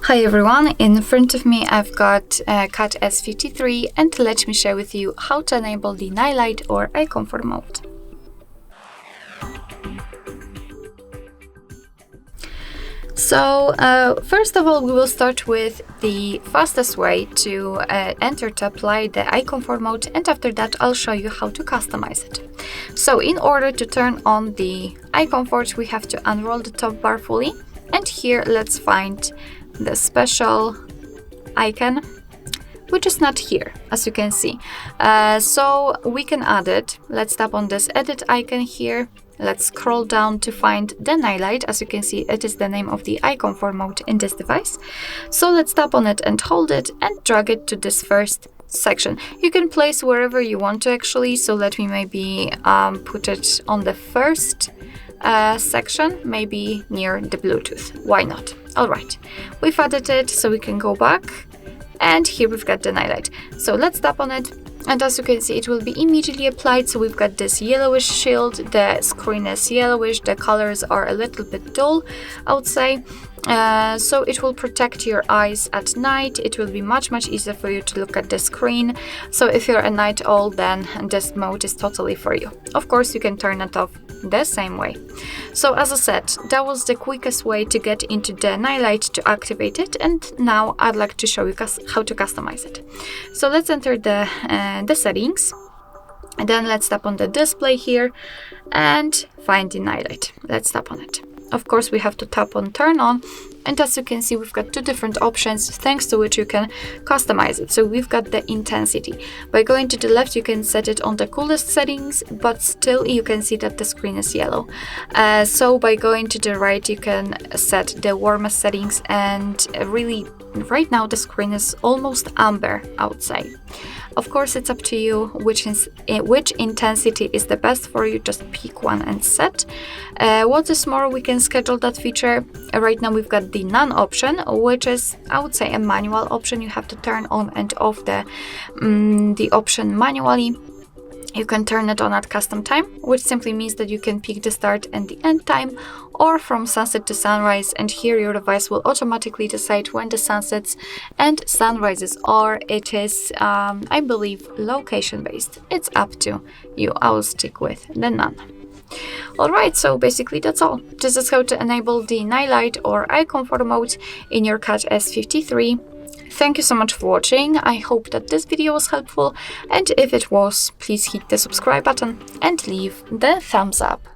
Hi everyone, in front of me I've got CAT S53 and let me share with you how to enable the night light or eye comfort mode. So first of all, we will start with the fastest way to enter to apply the eye comfort mode, and after that I'll show you how to customize it. So in order to turn on the eye comfort, we have to unroll the top bar fully, and here let's find the special icon, which is not here, as you can see. So we can add it. Let's tap on this edit icon here. Let's scroll down to find the night light. As you can see, it is the name of the eye comfort mode in this device. So let's tap on it and hold it and drag it to this first section. You can place wherever you want to actually. So let me maybe put it on the first section, maybe near the Bluetooth. Why not? All right, we've added it, so we can go back, and here we've got the night light. So let's tap on it, and as you can see, it will be immediately applied. So we've got this yellowish shield, the screen is yellowish, the colors are a little bit dull, I would say. So it will protect your eyes at night. It will be much easier for you to look at the screen. So if you're a night owl, then this mode is totally for you. Of course, you can turn it off the same way. So as I said, that was the quickest way to get into the night light to activate it, and now I'd like to show you how to customize it. So let's enter the settings, and then let's tap on the display here and find the night light. Let's tap on it. Of course, we have to tap on turn on, and as you can see, we've got two different options thanks to which you can customize it. So we've got the intensity. By going to the left, you can set it on the coolest settings, but still you can see that the screen is yellow. So by going to the right, you can set the warmest settings, and really right now the screen is almost amber, I would say. Of course, it's up to you which intensity is the best for you. Just pick one and set. What is more, we can schedule that feature. Right now we've got the none option, which is, I would say, a manual option. You have to turn on and off the option manually. You can turn it on at custom time, which simply means that you can pick the start and the end time, or from sunset to sunrise, and here your device will automatically decide when the sunsets and sunrises are. It is, I believe, location based. It's up to you. I will stick with the none. Alright, so basically that's all. This is how to enable the night light or eye comfort mode in your CAT S53. Thank you so much for watching. I hope that this video was helpful, and if it was, please hit the subscribe button and leave the thumbs up.